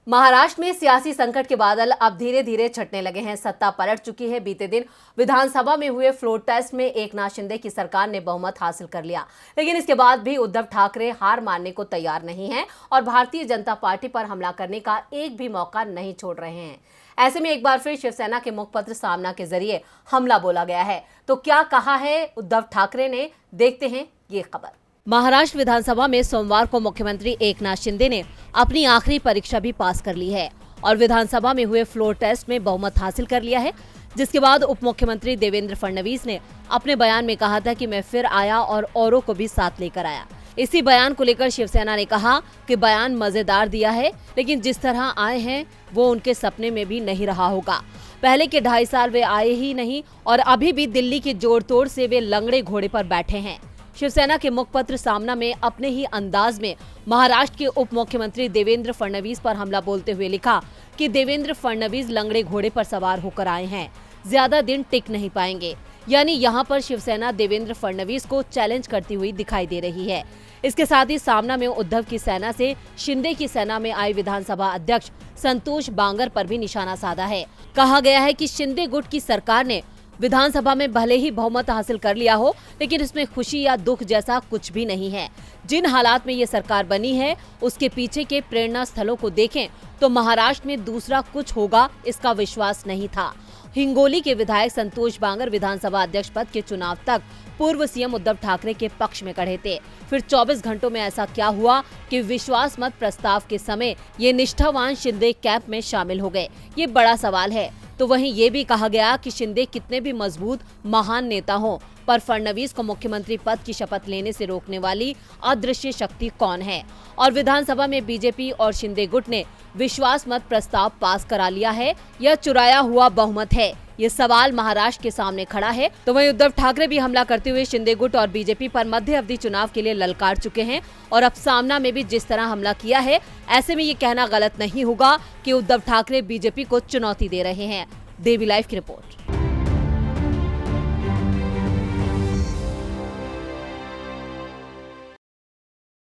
महाराष्ट्र में सियासी संकट के बादल अब धीरे धीरे छटने लगे हैं। सत्ता पलट चुकी है। बीते दिन विधानसभा में हुए फ्लोर टेस्ट में एकनाथ शिंदे की सरकार ने बहुमत हासिल कर लिया, लेकिन इसके बाद भी उद्धव ठाकरे हार मानने को तैयार नहीं हैं और भारतीय जनता पार्टी पर हमला करने का एक भी मौका नहीं छोड़ रहे हैं। ऐसे में एक बार फिर शिवसेना के मुखपत्र सामना के जरिए हमला बोला गया है। तो क्या कहा है उद्धव ठाकरे ने, देखते हैं ये खबर। महाराष्ट्र विधानसभा में सोमवार को मुख्यमंत्री एकनाथ शिंदे ने अपनी आखिरी परीक्षा भी पास कर ली है और विधानसभा में हुए फ्लोर टेस्ट में बहुमत हासिल कर लिया है, जिसके बाद उप मुख्यमंत्री देवेंद्र फडणवीस ने अपने बयान में कहा था कि मैं फिर आया और औरों को भी साथ लेकर आया। इसी बयान को लेकर शिवसेना ने कहा कि बयान मजेदार दिया है, लेकिन जिस तरह आए हैं वो उनके सपने में भी नहीं रहा होगा। पहले के 2.5 साल वे आए ही नहीं और अभी भी दिल्ली के जोड़ तोड़ से वे लंगड़े घोड़े पर बैठे हैं। शिवसेना के मुखपत्र सामना में अपने ही अंदाज में महाराष्ट्र के उप मुख्यमंत्री देवेंद्र फडणवीस पर हमला बोलते हुए लिखा कि देवेंद्र फडणवीस लंगड़े घोड़े पर सवार होकर आए हैं, ज्यादा दिन टिक नहीं पाएंगे। यानी यहाँ पर शिवसेना देवेंद्र फडणवीस को चैलेंज करती हुई दिखाई दे रही है। इसके साथ ही सामना में उद्धव की सेना से शिंदे की सेना में आए विधानसभा अध्यक्ष संतोष बांगर पर भी निशाना साधा है। कहा गया है कि शिंदे गुट की सरकार ने विधानसभा में भले ही बहुमत हासिल कर लिया हो, लेकिन इसमें खुशी या दुख जैसा कुछ भी नहीं है। जिन हालात में ये सरकार बनी है उसके पीछे के प्रेरणा स्थलों को देखें तो महाराष्ट्र में दूसरा कुछ होगा इसका विश्वास नहीं था। हिंगोली के विधायक संतोष बांगर विधानसभा अध्यक्ष पद के चुनाव तक पूर्व सीएम उद्धव ठाकरे के पक्ष में खड़े थे। फिर 24 घंटों में ऐसा क्या हुआ कि विश्वास मत प्रस्ताव के समय ये निष्ठावान शिंदे कैंप में शामिल हो गए, ये बड़ा सवाल है। तो वहीं ये भी कहा गया कि शिंदे कितने भी मजबूत महान नेता हों, पर फडणवीस को मुख्यमंत्री पद की शपथ लेने से रोकने वाली अदृश्य शक्ति कौन है। और विधानसभा में बीजेपी और शिंदे गुट ने विश्वास मत प्रस्ताव पास करा लिया है या चुराया हुआ बहुमत है, ये सवाल महाराष्ट्र के सामने खड़ा है। तो वहीं उद्धव ठाकरे भी हमला करते हुए शिंदे गुट और बीजेपी पर मध्य अवधि चुनाव के लिए ललकार चुके हैं और अब सामना में भी जिस तरह हमला किया है, ऐसे में ये कहना गलत नहीं होगा कि उद्धव ठाकरे बीजेपी को चुनौती दे रहे हैं। देवी लाइव की रिपोर्ट।